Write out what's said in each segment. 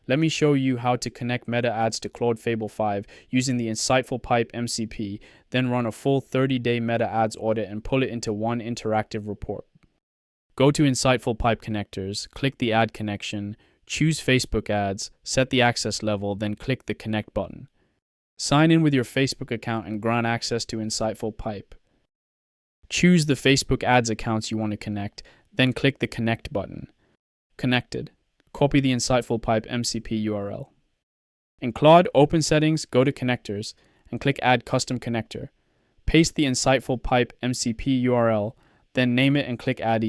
Let me show you how to connect Meta Ads to Claude Fable 5 using the InsightfulPipe MCP, then run a full 30-day Meta Ads audit and pull it into one interactive report. Go to InsightfulPipe connectors, click the Add connection, choose Facebook ads, set the access level, then click the Connect button. Sign in with your Facebook account and grant access to InsightfulPipe. Choose the Facebook ads accounts you want to connect, then click the Connect button. Connected. Copy the InsightfulPipe MCP URL. In Claude, open Settings, go to Connectors, and click Add Custom Connector. Paste the InsightfulPipe MCP URL, then name it and click Add.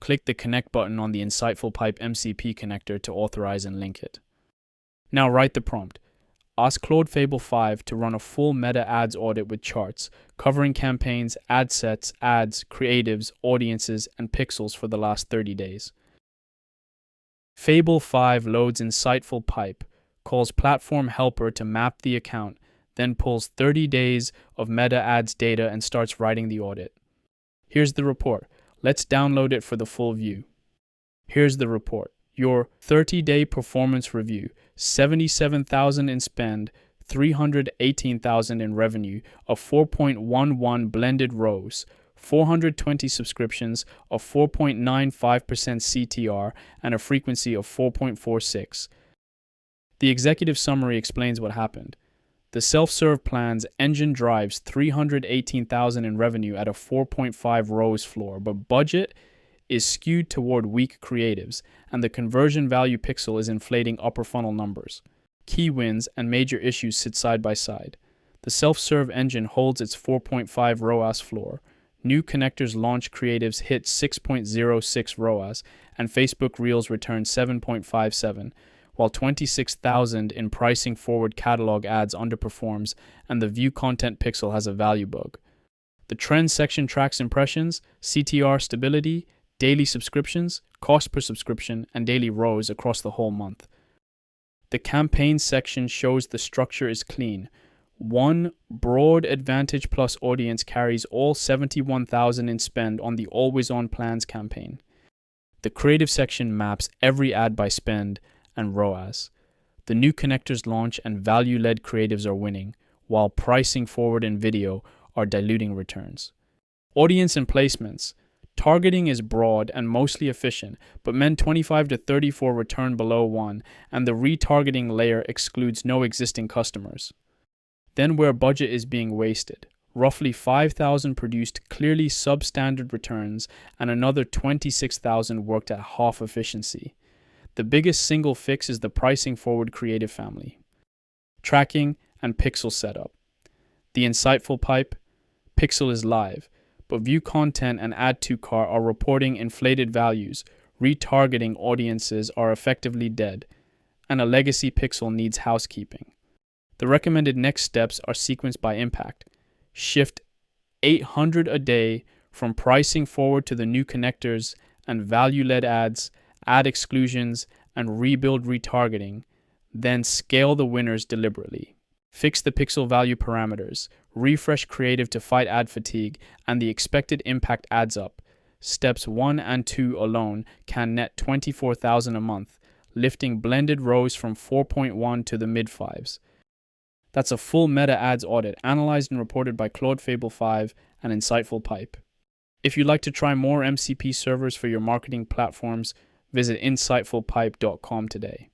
Click the Connect button on the InsightfulPipe MCP connector to authorize and link it. Now write the prompt. Ask Claude Fable 5 to run a full Meta Ads audit with charts, covering campaigns, ad sets, ads, creatives, audiences, and pixels for the last 30 days. Fable 5 loads InsightfulPipe, calls Platform Helper to map the account, then pulls 30 days of Meta Ads data and starts writing the audit. Here's the report. Let's download it for the full view. Here's the report. Your 30-day performance review, 77,000 in spend, 318,000 in revenue, a 4.11 blended ROAS, 420 subscriptions, a 4.95% CTR, and a frequency of 4.46. The executive summary explains what happened. The self-serve plan's engine drives 318,000 in revenue at a 4.5 ROAS floor, but budget is skewed toward weak creatives, and the conversion value pixel is inflating upper funnel numbers. Key wins and major issues sit side by side. The self-serve engine holds its 4.5 ROAS floor. New connectors launch creatives hit 6.06 ROAS, and Facebook Reels return 7.57, while 26,000 in pricing forward catalog ads underperforms, and the view content pixel has a value bug. The trends section tracks impressions, CTR stability, daily subscriptions, cost per subscription, and daily ROAS across the whole month. The campaign section shows the structure is clean. One broad Advantage Plus audience carries all 71,000 in spend on the Always On Plans campaign. The creative section maps every ad by spend and ROAS. The new connectors launch and value-led creatives are winning, while pricing forward and video are diluting returns. Audience and placements. Targeting is broad and mostly efficient, but men 25 to 34 return below 1, and the retargeting layer excludes no existing customers. Then where budget is being wasted, roughly 5,000 produced clearly substandard returns, and another 26,000 worked at half efficiency. The biggest single fix is the pricing forward creative family. Tracking and pixel setup. The InsightfulPipe pixel is live, but view content and add to cart are reporting inflated values, retargeting audiences are effectively dead, and a legacy pixel needs housekeeping. The recommended next steps are sequenced by impact. Shift 800 a day from pricing forward to the new connectors and value-led ads, add exclusions, and rebuild retargeting, then scale the winners deliberately. Fix the pixel value parameters, refresh creative to fight ad fatigue, and the expected impact adds up. Steps 1 and 2 alone can net 24,000 a month, lifting blended ROAS from 4.1 to the mid-5s. That's a full Meta Ads audit analyzed and reported by Claude Fable 5 and InsightfulPipe. If you'd like to try more MCP servers for your marketing platforms, visit insightfulpipe.com today.